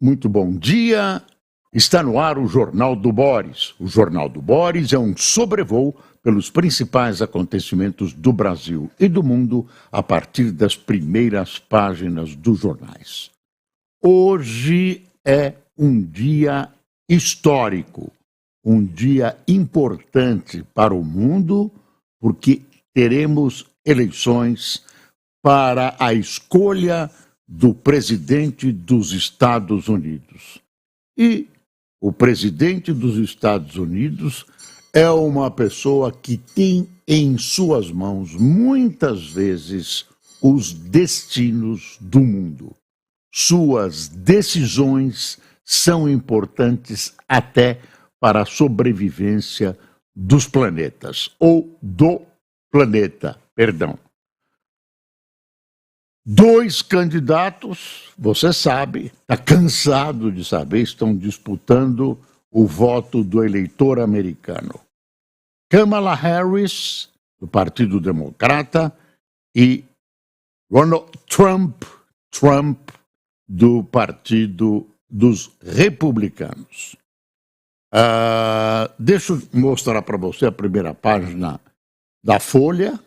Muito bom dia. Está no ar o Jornal do Boris. O Jornal do Boris é um sobrevoo pelos principais acontecimentos do Brasil e do mundo a partir das primeiras páginas dos jornais. Hoje é um dia histórico, um dia importante para o mundo, porque teremos eleições para a escolha do presidente dos Estados Unidos. E o presidente dos Estados Unidos é uma pessoa que tem em suas mãos, muitas vezes, os destinos do mundo. Suas decisões são importantes até para a sobrevivência dos planetas, ou do planeta, perdão. Dois candidatos, você sabe, está cansado de saber, estão disputando o voto do eleitor americano. Kamala Harris, do Partido Democrata, e Donald Trump, do Partido dos Republicanos. Deixa eu mostrar para você a primeira página da Folha.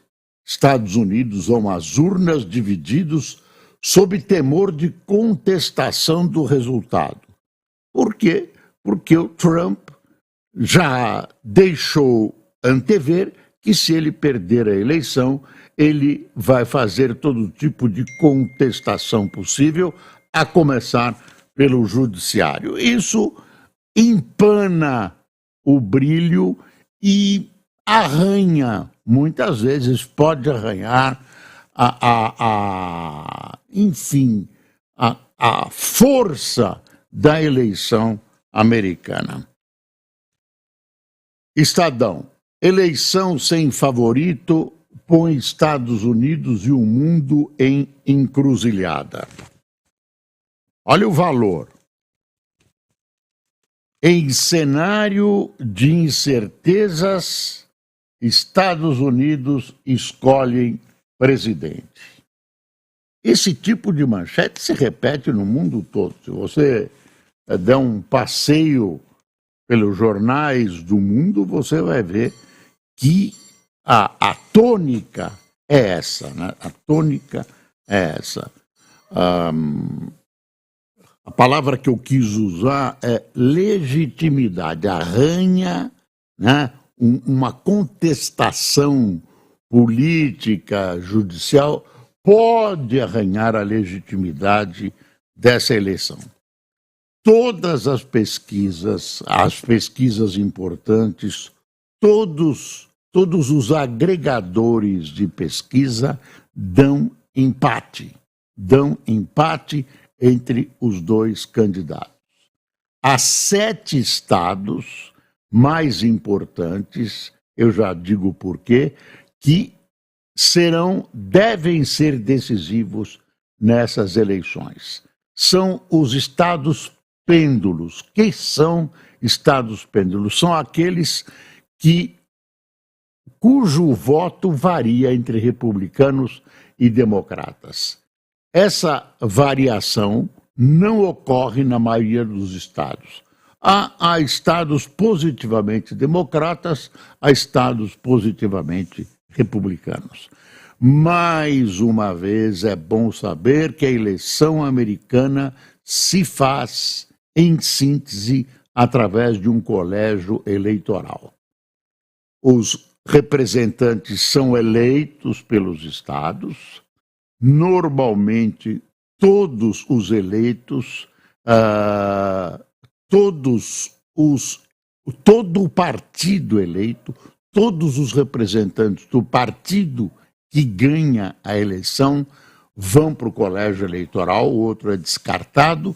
Estados Unidos vão às urnas divididos sob temor de contestação do resultado. Por quê? Porque o Trump já deixou antever que se ele perder a eleição, ele vai fazer todo tipo de contestação possível, a começar pelo judiciário. Isso empana o brilho e arranha, muitas vezes pode arranhar a força da eleição americana. Estadão, eleição sem favorito põe Estados Unidos e o mundo em encruzilhada. Olha o valor. Em cenário de incertezas, Estados Unidos escolhem presidente. Esse tipo de manchete se repete no mundo todo. Se você der um passeio pelos jornais do mundo, você vai ver que a tônica é essa, né? A tônica é essa. A palavra que eu quis usar é legitimidade. Arranha, né? Uma contestação política, judicial, pode arranhar a legitimidade dessa eleição. Todas as pesquisas importantes, todos os agregadores de pesquisa dão empate entre os dois candidatos. Há 7 estados mais importantes, eu já digo por quê, que devem ser decisivos nessas eleições. São os estados pêndulos. Que são estados pêndulos? São aqueles cujo voto varia entre republicanos e democratas. Essa variação não ocorre na maioria dos estados. Há estados positivamente democratas, há estados positivamente republicanos. Mais uma vez, é bom saber que a eleição americana se faz, em síntese, através de um colégio eleitoral. Os representantes são eleitos pelos estados, normalmente todos os eleitos, todo o partido eleito, todos os representantes do partido que ganha a eleição vão para o colégio eleitoral, o outro é descartado,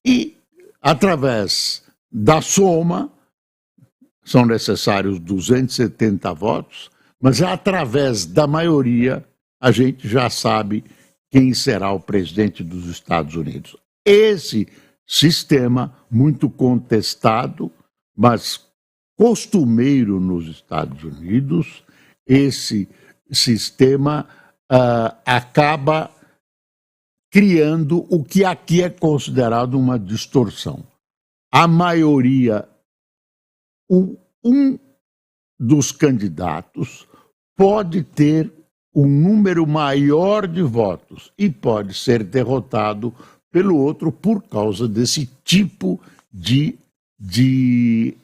e através da soma, são necessários 270 votos, mas através da maioria a gente já sabe quem será o presidente dos Estados Unidos. Esse sistema muito contestado, mas costumeiro nos Estados Unidos, esse sistema acaba criando o que aqui é considerado uma distorção. A maioria, um dos candidatos pode ter um número maior de votos e pode ser derrotado pelo outro por causa desse tipo de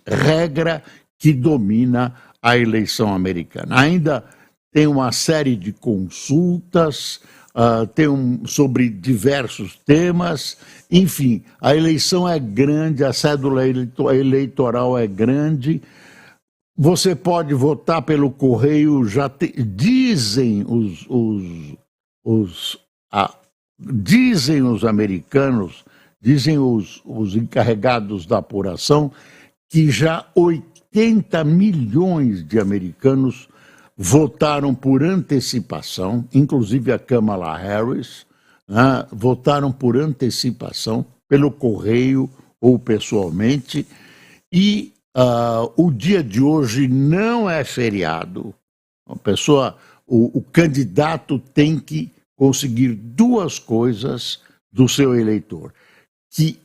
regra que domina a eleição americana. Ainda tem uma série de consultas, sobre diversos temas, enfim, a eleição é grande, a cédula eleitoral é grande. Você pode votar pelo correio, dizem dizem os americanos, dizem os encarregados da apuração, que já 80 milhões de americanos votaram por antecipação, inclusive a Kamala Harris, votaram por antecipação, pelo correio ou pessoalmente, e o dia de hoje não é feriado. O candidato tem que conseguir duas coisas do seu eleitor: que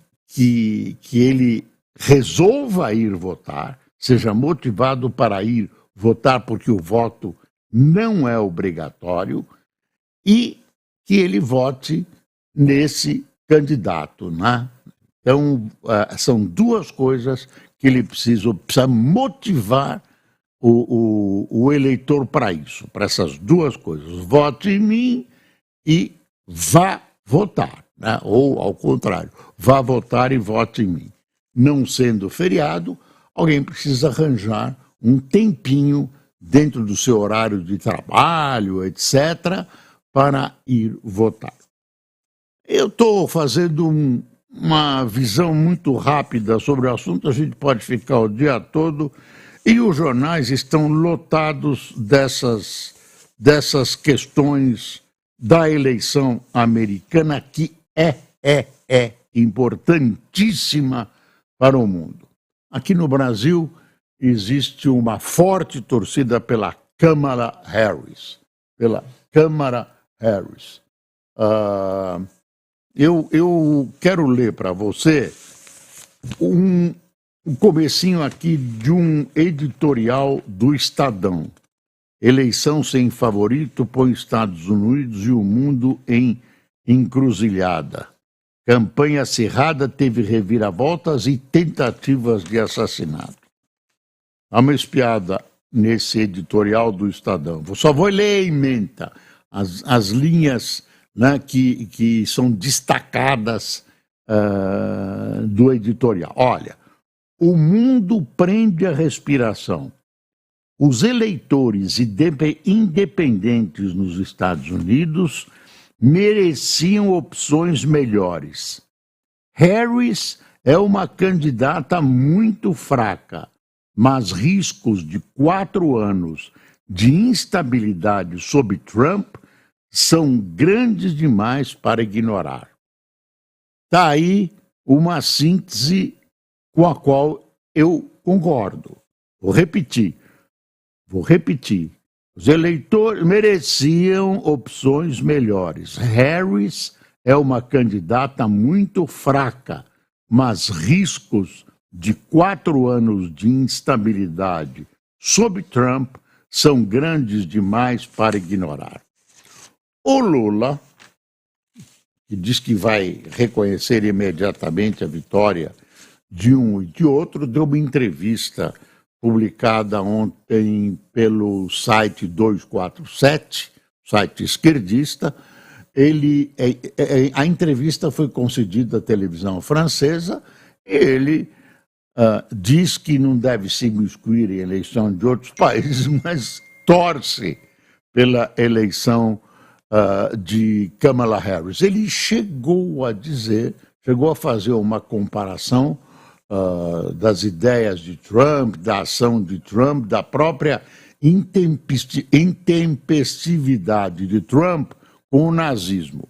ele resolva ir votar, seja motivado para ir votar, porque o voto não é obrigatório, e que ele vote nesse candidato, né? Então, são duas coisas que ele precisa motivar o eleitor para isso, para essas duas coisas: vote em mim e vá votar, né? Ou, ao contrário, vá votar e vote em mim. Não sendo feriado, alguém precisa arranjar um tempinho dentro do seu horário de trabalho, etc., para ir votar. Eu estou fazendo uma visão muito rápida sobre o assunto, a gente pode ficar o dia todo, e os jornais estão lotados dessas questões da eleição americana, que é importantíssima para o mundo. Aqui no Brasil existe uma forte torcida pela Kamala Harris. Eu quero ler para você um comecinho aqui de um editorial do Estadão. Eleição sem favorito põe Estados Unidos e o mundo em encruzilhada. Campanha acirrada teve reviravoltas e tentativas de assassinato. Há uma espiada nesse editorial do Estadão. Só vou ler em menta as linhas, né, que são destacadas do editorial. Olha, o mundo prende a respiração. Os eleitores independentes nos Estados Unidos mereciam opções melhores. Harris é uma candidata muito fraca, mas riscos de 4 anos de instabilidade sob Trump são grandes demais para ignorar. Está aí uma síntese com a qual eu concordo. Vou repetir. Os eleitores mereciam opções melhores. Harris é uma candidata muito fraca, mas riscos de 4 anos de instabilidade sob Trump são grandes demais para ignorar. O Lula, que diz que vai reconhecer imediatamente a vitória de um e de outro, deu uma entrevista publicada ontem pelo site 247, site esquerdista. A entrevista foi concedida à televisão francesa e ele diz que não deve se imiscuir em eleição de outros países, mas torce pela eleição de Kamala Harris. Ele chegou a fazer uma comparação das ideias de Trump, da ação de Trump, da própria intempestividade de Trump com o nazismo.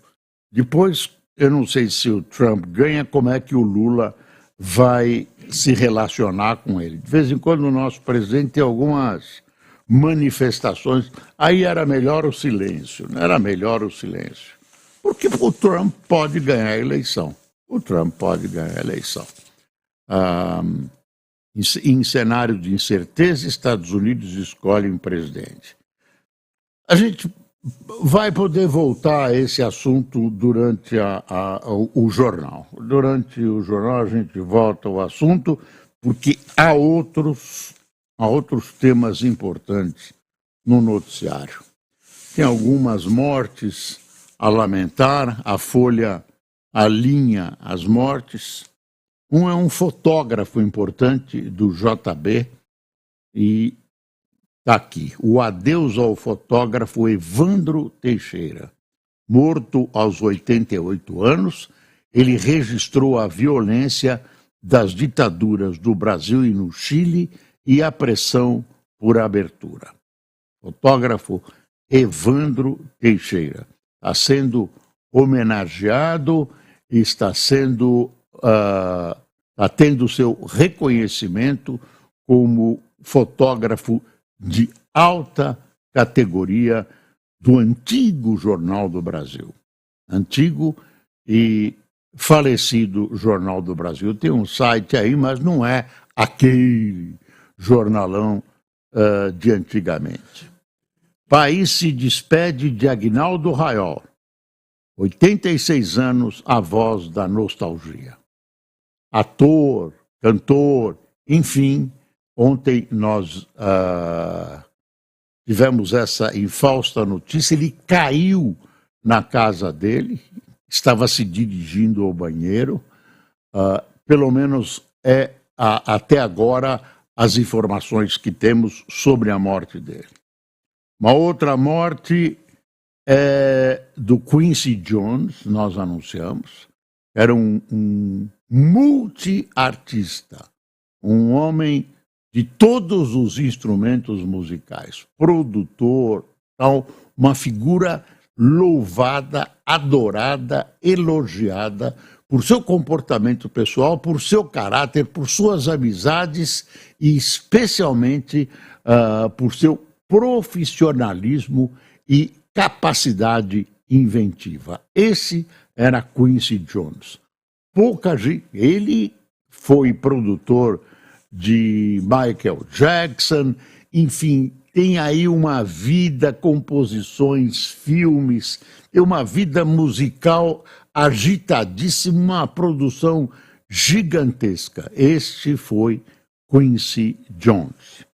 Depois, eu não sei se o Trump ganha, como é que o Lula vai se relacionar com ele. De vez em quando o nosso presidente tem algumas manifestações, aí era melhor o silêncio, não era melhor o silêncio. Porque o Trump pode ganhar a eleição. O Trump pode ganhar a eleição. Em cenário de incerteza, Estados Unidos escolhe um presidente. A gente vai poder voltar a esse assunto durante o jornal. Durante o jornal a gente volta ao assunto, porque há outros temas importantes no noticiário. Tem algumas mortes a lamentar, a Folha alinha as mortes. Um é um fotógrafo importante do JB e está aqui, o adeus ao fotógrafo Evandro Teixeira. Morto aos 88 anos, ele registrou a violência das ditaduras do Brasil e no Chile e a pressão por abertura. Fotógrafo Evandro Teixeira está sendo homenageado e está tendo seu reconhecimento como fotógrafo de alta categoria do antigo Jornal do Brasil. Antigo e falecido Jornal do Brasil. Tem um site aí, mas não é aquele jornalão de antigamente. País se despede de Aguinaldo Raiol. 86 anos, a voz da nostalgia. Ator, cantor, enfim. Ontem nós tivemos essa infausta notícia, ele caiu na casa dele, estava se dirigindo ao banheiro, pelo menos até agora as informações que temos sobre a morte dele. Uma outra morte é do Quincy Jones, nós anunciamos, era um multiartista, um homem de todos os instrumentos musicais, produtor, tal, uma figura louvada, adorada, elogiada por seu comportamento pessoal, por seu caráter, por suas amizades e especialmente por seu profissionalismo e capacidade inventiva. Esse era Quincy Jones. Ele foi produtor de Michael Jackson, enfim, tem aí uma vida, composições, filmes, tem uma vida musical agitadíssima, uma produção gigantesca. Este foi Quincy Jones.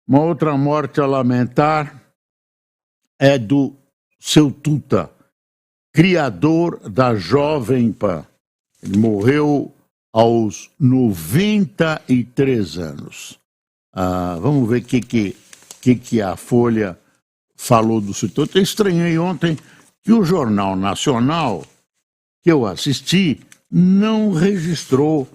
Uma outra morte a lamentar é do Seu Tuta, criador da Jovem Pan. Ele morreu aos 93 anos. Vamos ver o que a Folha falou do Seu Tuta. Eu estranhei ontem que o Jornal Nacional, que eu assisti, não registrou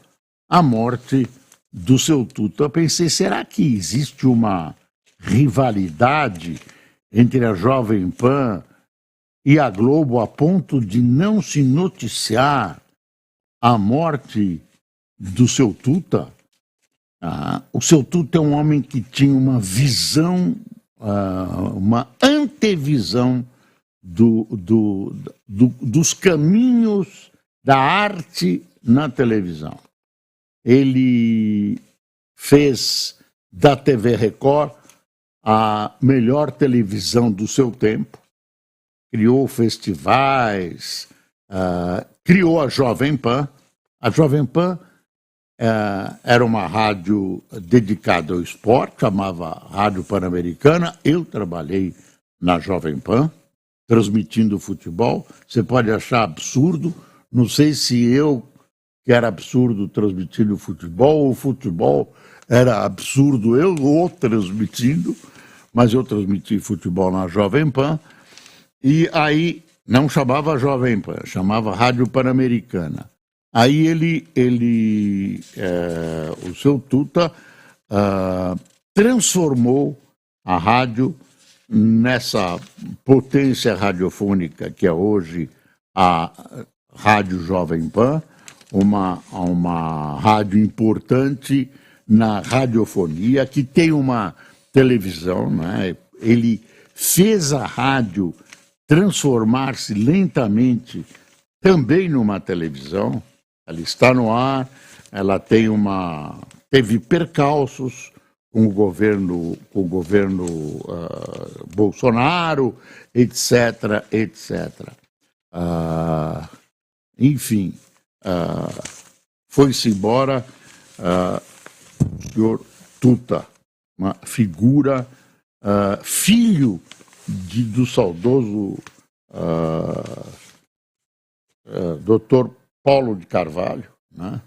a morte do Seu Tuta. Eu pensei, será que existe uma rivalidade entre a Jovem Pan e a Globo a ponto de não se noticiar a morte do Seu Tuta? O Seu Tuta é um homem que tinha uma visão, uma antevisão dos caminhos da arte na televisão. Ele fez da TV Record a melhor televisão do seu tempo, criou festivais, criou a Jovem Pan. A Jovem Pan era uma rádio dedicada ao esporte, chamava Rádio Pan-Americana. Eu trabalhei na Jovem Pan, transmitindo futebol. Você pode achar absurdo, não sei se eu que era absurdo transmitindo futebol, ou o futebol era absurdo eu ou transmitindo, mas eu transmiti futebol na Jovem Pan, e aí não chamava Jovem Pan, chamava Rádio Pan-Americana. Aí o Seu Tuta transformou a rádio nessa potência radiofônica que é hoje a Rádio Jovem Pan, uma rádio importante na radiofonia, que tem uma televisão, né? Ele fez a rádio transformar-se lentamente também numa televisão. Ela está no ar, ela teve percalços com o governo Bolsonaro, etc, etc. Enfim, foi-se embora o senhor Tuta, uma figura, filho do saudoso Dr. Paulo de Carvalho, né?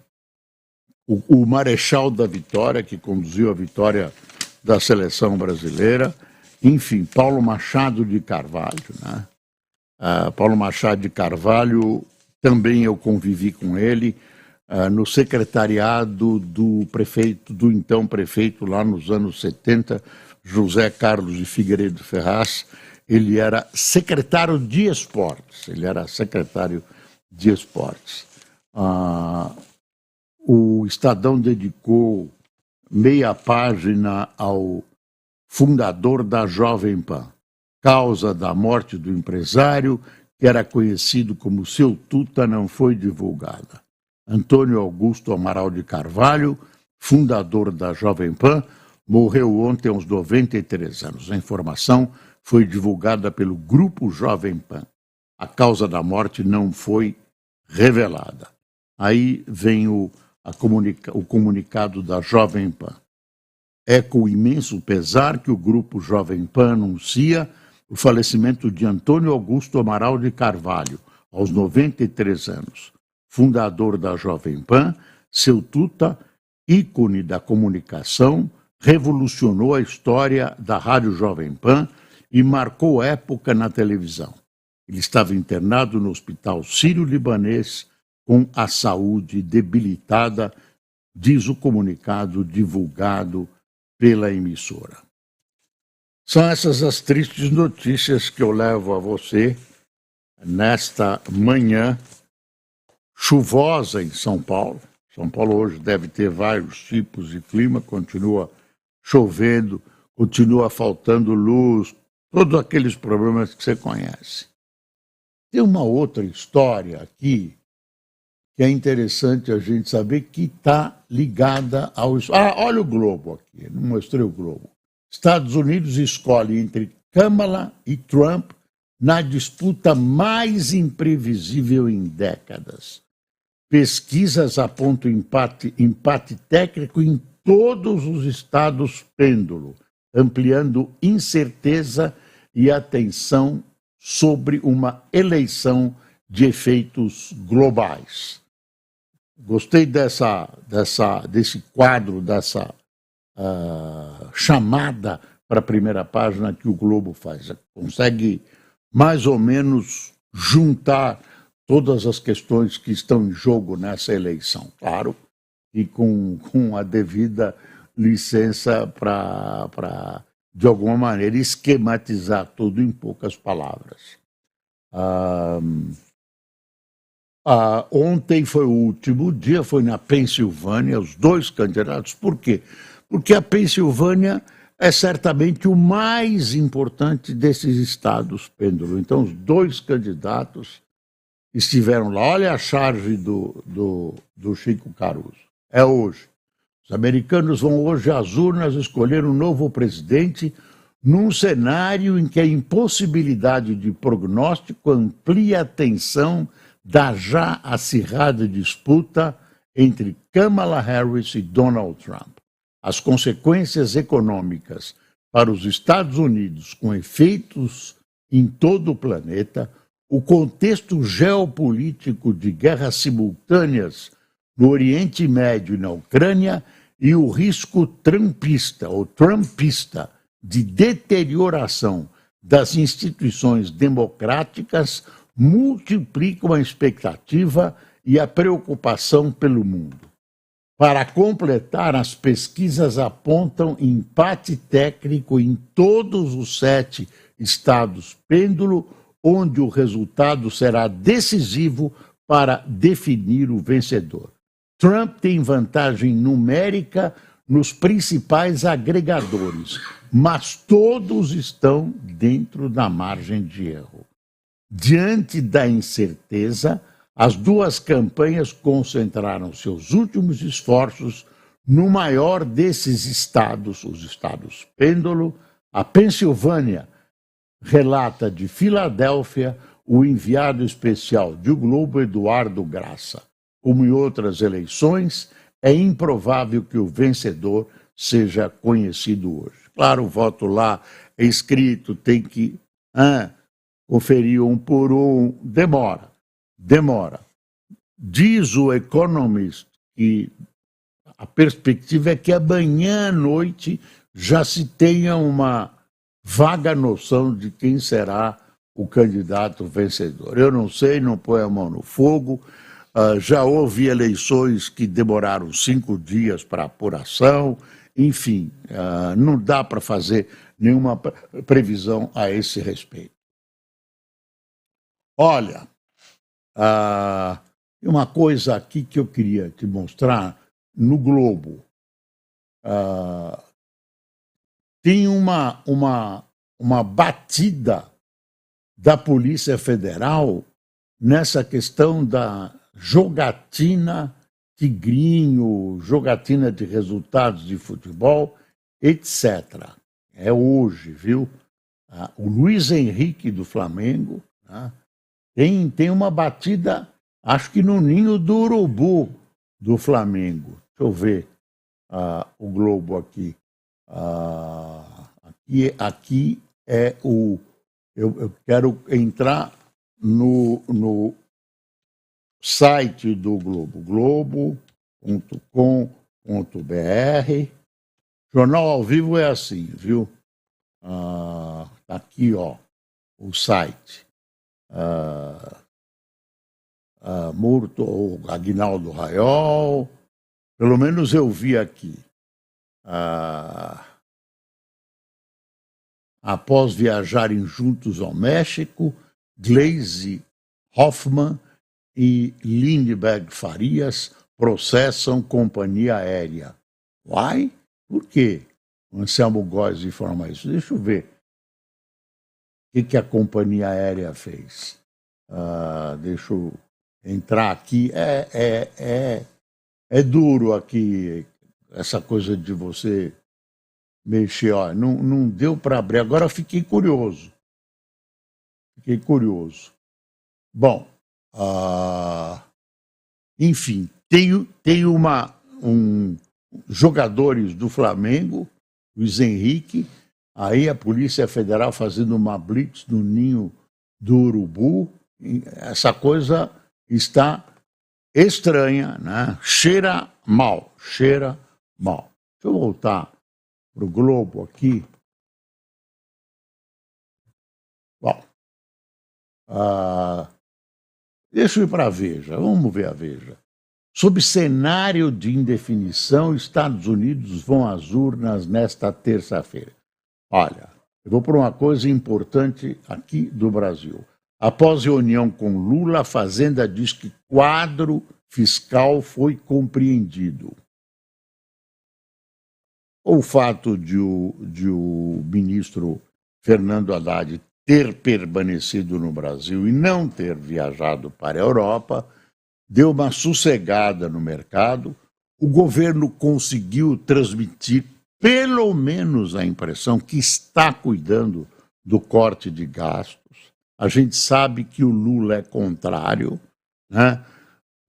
O marechal da vitória, que conduziu a vitória da seleção brasileira. Enfim, Paulo Machado de Carvalho, né? Paulo Machado de Carvalho, também eu convivi com ele no secretariado do então prefeito, lá nos anos 70, José Carlos de Figueiredo Ferraz. Ele era secretário de esportes, O Estadão dedicou meia página ao fundador da Jovem Pan, causa da morte do empresário, que era conhecido como Seu Tuta, não foi divulgada. Antônio Augusto Amaral de Carvalho, fundador da Jovem Pan, morreu ontem aos 93 anos. A informação foi divulgada pelo Grupo Jovem Pan. A causa da morte não foi revelada. Aí vem o comunicado da Jovem Pan. É com imenso pesar que o Grupo Jovem Pan anuncia o falecimento de Antônio Augusto Amaral de Carvalho, aos 93 anos. Fundador da Jovem Pan, Seu Tuta, ícone da comunicação, revolucionou a história da Rádio Jovem Pan e marcou época na televisão. Ele estava internado no Hospital Sírio-Libanês com a saúde debilitada, diz o comunicado divulgado pela emissora. São essas as tristes notícias que eu levo a você nesta manhã chuvosa em São Paulo. São Paulo hoje deve ter vários tipos de clima, continua chovendo, continua faltando luz, todos aqueles problemas que você conhece. Tem uma outra história aqui que é interessante a gente saber, que está ligada ao... olha o globo aqui, não mostrei o globo. Estados Unidos escolhe entre Kamala e Trump na disputa mais imprevisível em décadas. Pesquisas apontam empate técnico em todos os estados pêndulo, ampliando incerteza e atenção sobre uma eleição de efeitos globais. Gostei desse quadro, dessa chamada para a primeira página que o Globo faz. Consegue mais ou menos juntar todas as questões que estão em jogo nessa eleição, claro, e com a devida licença para, de alguma maneira, esquematizar tudo em poucas palavras. Ontem foi o último dia, foi na Pensilvânia, os dois candidatos. Por quê? Porque a Pensilvânia é certamente o mais importante desses estados pêndulo. Então, os dois candidatos estiveram lá. Olha a charge do Chico Caruso. É hoje. Os americanos vão hoje às urnas escolher um novo presidente num cenário em que a impossibilidade de prognóstico amplia a tensão da já acirrada disputa entre Kamala Harris e Donald Trump. As consequências econômicas para os Estados Unidos, com efeitos em todo o planeta, o contexto geopolítico de guerras simultâneas no Oriente Médio e na Ucrânia e o risco trumpista de deterioração das instituições democráticas multiplicam a expectativa e a preocupação pelo mundo. Para completar, as pesquisas apontam empate técnico em todos os 7 estados pêndulo, onde o resultado será decisivo para definir o vencedor. Trump tem vantagem numérica nos principais agregadores, mas todos estão dentro da margem de erro. Diante da incerteza, as duas campanhas concentraram seus últimos esforços no maior desses estados, os estados pêndulo, a Pensilvânia, relata de Filadélfia o enviado especial de O Globo, Eduardo Graça. Como em outras eleições, é improvável que o vencedor seja conhecido hoje. Claro, o voto lá é escrito, tem que conferir um por um, demora. Diz o Economist que a perspectiva é que amanhã à noite já se tenha uma vaga noção de quem será o candidato vencedor. Eu não sei, não põe a mão no fogo. Já houve eleições que demoraram 5 dias para apuração. Enfim, não dá para fazer nenhuma previsão a esse respeito. Olha, uma coisa aqui que eu queria te mostrar no Globo. Tem uma batida da Polícia Federal nessa questão da jogatina tigrinho, jogatina de resultados de futebol, etc. É hoje, viu? O Luiz Henrique do Flamengo tem uma batida, acho que no ninho do urubu do Flamengo. Deixa eu ver o Globo aqui. Aqui é o... Eu quero entrar no site do Globo, globo.com.br. Jornal ao vivo é assim, viu? Tá aqui, ó, o site. Murto, Aguinaldo Raiol, pelo menos eu vi aqui. Após viajarem juntos ao México, Gleisi Hoffmann e Lindbergh Farias processam companhia aérea. Uai? Por quê? O Anselmo Góes informa isso. Deixa eu ver. O que a companhia aérea fez? Deixa eu entrar aqui. É duro aqui essa coisa de você mexer. Ó, não deu para abrir. Agora eu fiquei curioso. Bom, enfim, tem jogadores do Flamengo, Luiz Henrique, aí a Polícia Federal fazendo uma blitz no ninho do urubu. Essa coisa está estranha, né? Cheira mal. Deixa eu voltar para o Globo aqui. Bom, deixa eu ir para a Veja. Vamos ver a Veja. Sob cenário de indefinição, Estados Unidos vão às urnas nesta terça-feira. Olha, eu vou por uma coisa importante aqui do Brasil. Após reunião com Lula, a Fazenda diz que quadro fiscal foi compreendido. O fato de o ministro Fernando Haddad ter permanecido no Brasil e não ter viajado para a Europa deu uma sossegada no mercado. O governo conseguiu transmitir pelo menos a impressão que está cuidando do corte de gastos. A gente sabe que o Lula é contrário, né?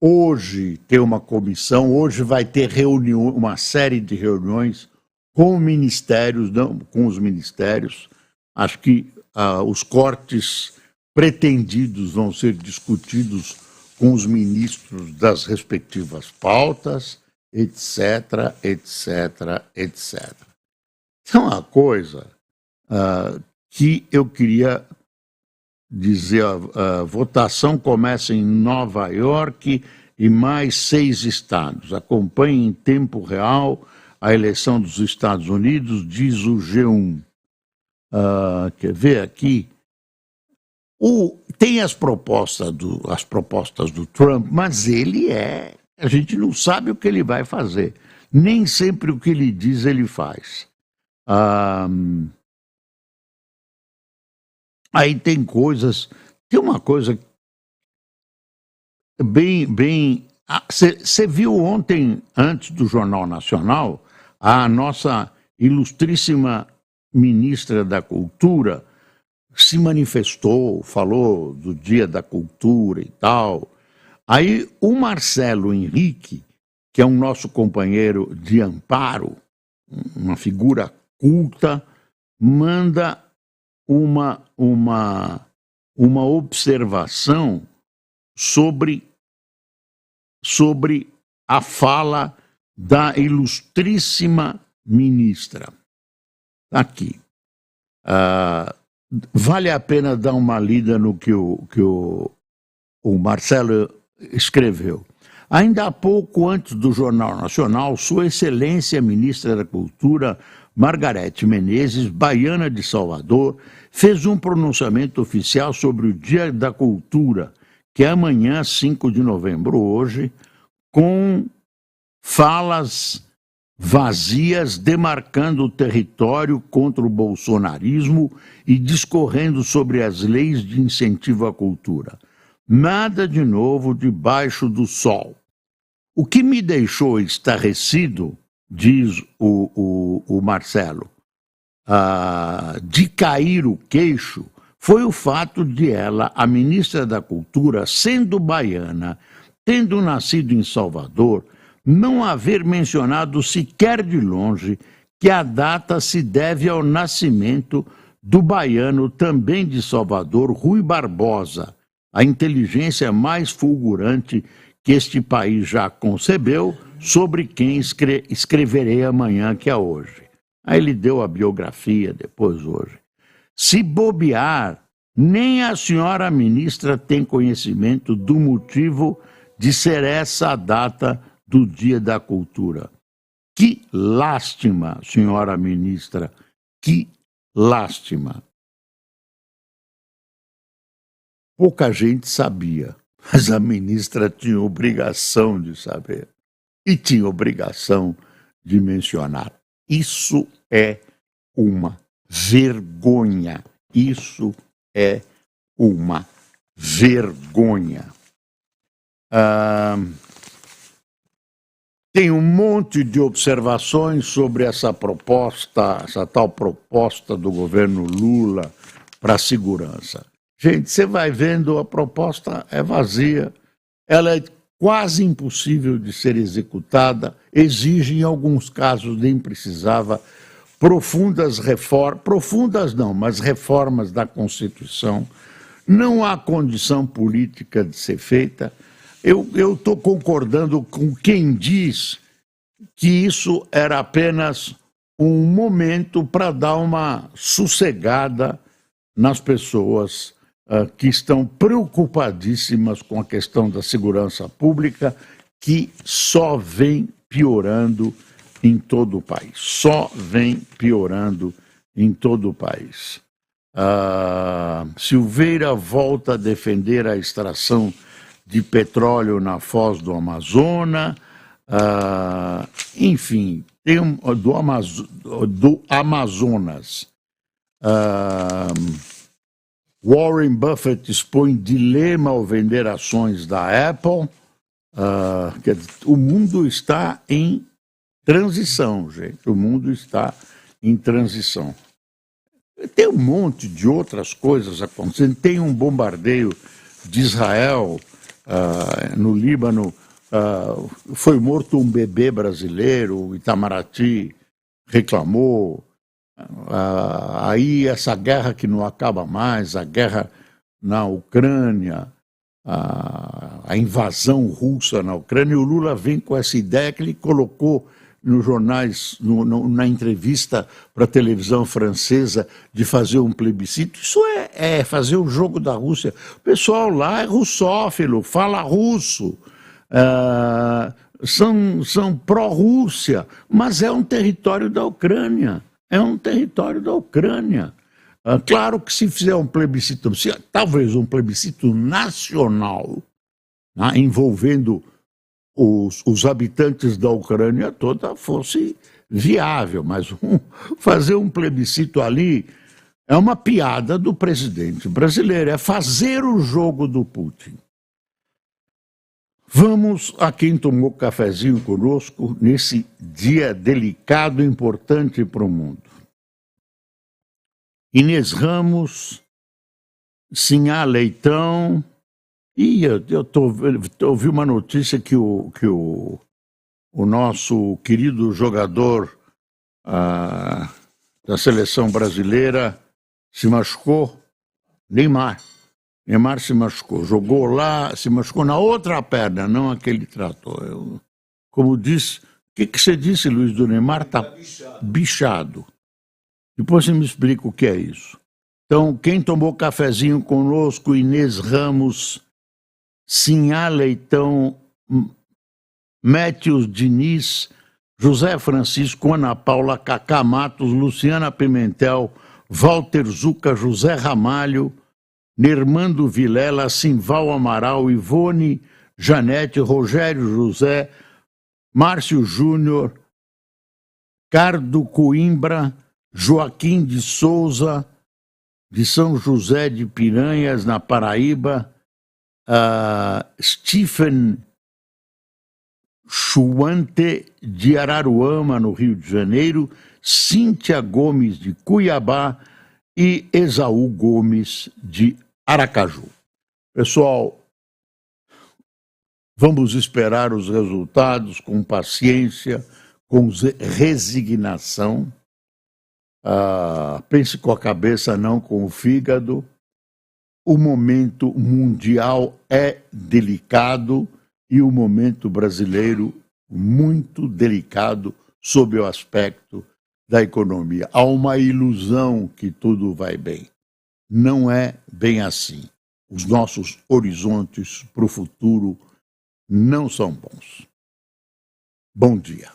Hoje tem uma comissão, hoje vai ter uma série de reuniões com ministérios, não, com os ministérios. Acho que os cortes pretendidos vão ser discutidos com os ministros das respectivas pautas, etc. Então, uma coisa que eu queria dizer, a votação começa em Nova York e mais 6 estados. Acompanhe em tempo real a eleição dos Estados Unidos, diz o G1. Quer ver aqui? Tem as propostas do Trump, mas a gente não sabe o que ele vai fazer. Nem sempre o que ele diz ele faz. Aí tem coisas tem uma coisa bem. Você viu ontem, antes do Jornal Nacional, a nossa ilustríssima ministra da Cultura se manifestou, falou do Dia da Cultura e tal. Aí o Marcelo Henrique, que é um nosso companheiro de amparo, uma figura culta, manda uma observação sobre a fala da ilustríssima ministra. Aqui. Vale a pena dar uma lida no que o Marcelo escreveu. Ainda há pouco antes do Jornal Nacional, Sua Excelência Ministra da Cultura, Margarete Menezes, baiana de Salvador, fez um pronunciamento oficial sobre o Dia da Cultura, que é amanhã, 5 de novembro, hoje, com falas vazias, demarcando o território contra o bolsonarismo e discorrendo sobre as leis de incentivo à cultura. Nada de novo debaixo do sol. O que me deixou estarrecido, diz o Marcelo, de cair o queixo, foi o fato de ela, a ministra da Cultura, sendo baiana, tendo nascido em Salvador, não haver mencionado sequer de longe que a data se deve ao nascimento do baiano também de Salvador, Rui Barbosa, a inteligência mais fulgurante que este país já concebeu, sobre quem escreverei amanhã, que é hoje. Aí ele deu a biografia depois hoje. Se bobear, nem a senhora ministra tem conhecimento do motivo de ser essa a data do Dia da Cultura. Que lástima, senhora ministra, que lástima. Pouca gente sabia, mas a ministra tinha obrigação de saber e tinha obrigação de mencionar. Isso é uma vergonha. Isso é uma vergonha. Tem um monte de observações sobre essa proposta, essa tal proposta do governo Lula para a segurança. Gente, você vai vendo, a proposta é vazia, ela é quase impossível de ser executada, exige, em alguns casos, nem precisava, profundas reformas, profundas não, mas reformas da Constituição. Não há condição política de ser feita. Eu estou concordando com quem diz que isso era apenas um momento para dar uma sossegada nas pessoas que estão preocupadíssimas com a questão da segurança pública, que só vem piorando em todo o país. Só vem piorando em todo o país. Silveira volta a defender a extração de petróleo na foz do Amazonas, enfim, tem do Amazonas. Warren Buffett expõe dilema ao vender ações da Apple. Quer dizer, o mundo está em transição, gente. O mundo está em transição. Tem um monte de outras coisas acontecendo. Tem um bombardeio de Israel no Líbano. Foi morto um bebê brasileiro, o Itamaraty reclamou. Aí essa guerra que não acaba mais, a guerra na Ucrânia, a invasão russa na Ucrânia, e o Lula vem com essa ideia que ele colocou nos jornais, na entrevista para a televisão francesa, de fazer um plebiscito. Isso é fazer o jogo da Rússia. O pessoal lá é russófilo, fala russo, são pró-Rússia, mas é um território da Ucrânia. É um território da Ucrânia. Claro que se fizer um plebiscito, talvez um plebiscito nacional, né, envolvendo os habitantes da Ucrânia toda, fosse viável, mas fazer um plebiscito ali É uma piada do presidente brasileiro, é fazer o jogo do Putin. Vamos a quem tomou cafezinho conosco nesse dia delicado e importante para o mundo. Inês Ramos, Sinhá Leitão, e eu ouvi uma notícia que o nosso querido jogador da seleção brasileira se machucou, Neymar se machucou, jogou lá, se machucou na outra perna, não a que ele tratou. Como disse, o que você disse, Luiz, do Neymar? Está bichado. Depois você me explica o que é isso. Então, quem tomou cafezinho conosco, Inês Ramos, Sinhá Leitão, Métios Diniz, José Francisco, Ana Paula, Cacá Matos, Luciana Pimentel, Walter Zucca, José Ramalho, Nermando Vilela, Simval Amaral, Ivone Janete, Rogério José, Márcio Júnior, Cardo Coimbra, Joaquim de Souza, de São José de Piranhas, na Paraíba, Stephen Chuante, de Araruama, no Rio de Janeiro, Cíntia Gomes, de Cuiabá, e Esaú Gomes, de Aracaju. Pessoal, vamos esperar os resultados com paciência, com resignação. Pense com a cabeça, não com o fígado. O momento mundial é delicado e o momento brasileiro muito delicado sob o aspecto da economia. Há uma ilusão que tudo vai bem. Não é bem assim. Os nossos horizontes para o futuro não são bons. Bom dia.